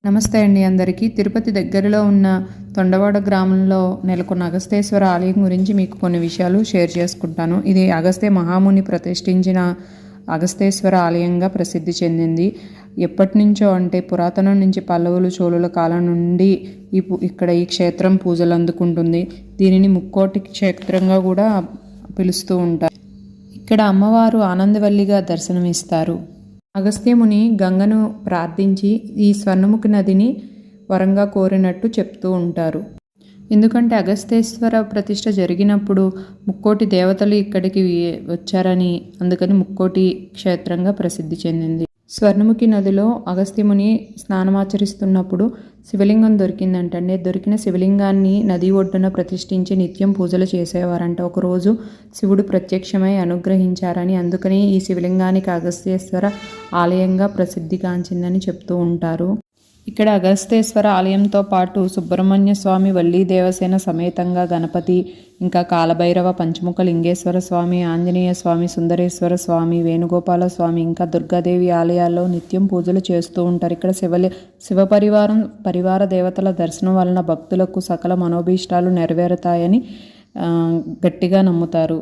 నమస్తే అండి అందరికీ. తిరుపతి దగ్గరలో ఉన్న తొండవాడ గ్రామంలో నెలకొన్న అగస్తేశ్వర ఆలయం గురించి మీకు కొన్ని విషయాలు షేర్ చేసుకుంటాను. ఇది అగస్త్య మహాముని ప్రతిష్ఠించిన అగస్తేశ్వర ఆలయంగా ప్రసిద్ధి చెందింది. ఎప్పటి నుంచో అంటే పురాతనం నుంచి పల్లవులు చోళుల కాలం నుండి ఇక్కడ ఈ క్షేత్రం పూజలు అందుకుంటుంది. దీనిని ముక్కోటి క్షేత్రంగా కూడా పిలుస్తూ ఉంటారు. ఇక్కడ అమ్మవారు ఆనందవల్లిగా దర్శనమిస్తారు. అగస్త్యముని గంగను ప్రార్థించి ఈ స్వర్ణముఖి నదిని వరంగా కోరినట్టు చెప్తూ ఉంటారు. ఎందుకంటే అగస్తేశ్వర ప్రతిష్ఠ జరిగినప్పుడు ముక్కోటి దేవతలు ఇక్కడికి వచ్చారని, అందుకని ముక్కోటి క్షేత్రంగా ప్రసిద్ధి చెందింది. స్వర్ణముఖి నదిలో అగస్త్యముని స్నానమాచరిస్తున్నప్పుడు శివలింగం దొరికిందంటండి. దొరికిన శివలింగాన్ని నది ఒడ్డున ప్రతిష్ఠించి నిత్యం పూజలు చేసేవారంట. ఒకరోజు శివుడు ప్రత్యక్షమై అనుగ్రహించారని, అందుకని ఈ శివలింగానికి అగస్తేశ్వర ఆలయంగా ప్రసిద్ధిగాంచిందని చెప్తూ ఉంటారు. ఇక్కడ అగస్తేశ్వర ఆలయంతో పాటు సుబ్రహ్మణ్య స్వామి, వల్లీ దేవసేన సమేతంగా గణపతి, ఇంకా కాలభైరవ, పంచముఖ లింగేశ్వర స్వామి, ఆంజనేయ స్వామి, సుందరేశ్వర స్వామి, వేణుగోపాల స్వామి, ఇంకా దుర్గాదేవి ఆలయాల్లో నిత్యం పూజలు చేస్తూ ఉంటారు. ఇక్కడ శివ పరివార దేవతల దర్శనం వలన భక్తులకు సకల మనోభీష్టాలు నెరవేరుతాయని గట్టిగా నమ్ముతారు.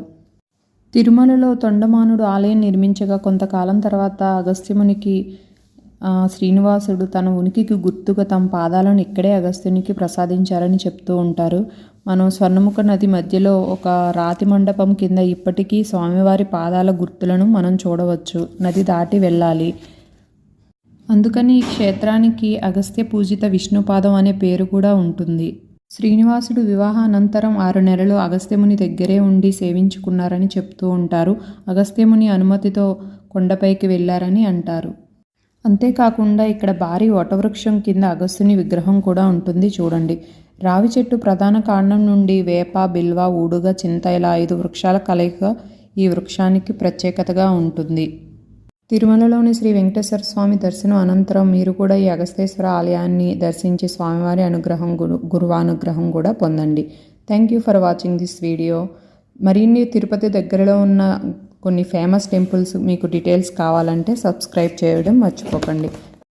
తిరుమలలో తొండమానుడు ఆలయం నిర్మించగా కొంతకాలం తర్వాత అగస్త్యమునికి శ్రీనివాసుడు తన ఉనికికి గుర్తుగా తమ పాదాలను ఇక్కడే అగస్త్యునికి ప్రసాదించారని చెప్తూ ఉంటారు. మనం స్వర్ణముఖ నది మధ్యలో ఒక రాతి మండపం కింద ఇప్పటికీ స్వామివారి పాదాల గుర్తులను మనం చూడవచ్చు. నది దాటి వెళ్ళాలి. అందుకని ఈ క్షేత్రానికి అగస్త్య పూజిత విష్ణుపాదం అనే పేరు కూడా ఉంటుంది. శ్రీనివాసుడు వివాహానంతరం 6 నెలలు అగస్త్యముని దగ్గరే ఉండి సేవించుకున్నారని చెప్తూ ఉంటారు. అగస్త్యముని అనుమతితో కొండపైకి వెళ్ళారని అంటారు. అంతేకాకుండా ఇక్కడ భారీ వటవృక్షం కింద అగస్త్యుని విగ్రహం కూడా ఉంటుంది. చూడండి, రావి చెట్టు ప్రధాన కాండం నుండి వేప, బిల్వ, ఊడుగ, చింత ఇలా 5 వృక్షాల కలయిక ఈ వృక్షానికి ప్రత్యేకతగా ఉంటుంది. తిరుమలలోని శ్రీ వెంకటేశ్వర స్వామి దర్శనం అనంతరం మీరు కూడా ఈ అగస్తేశ్వర ఆలయాన్ని దర్శించి స్వామివారి అనుగ్రహం, గురువానుగ్రహం కూడా పొందండి. Thank you for watching this video. మరిన్ని తిరుపతి దగ్గరలో ఉన్న కొన్ని ఫేమస్ టెంపుల్స్ మీకు డీటెయిల్స్ కావాలంటే సబ్స్క్రైబ్ చేయడం మర్చిపోకండి.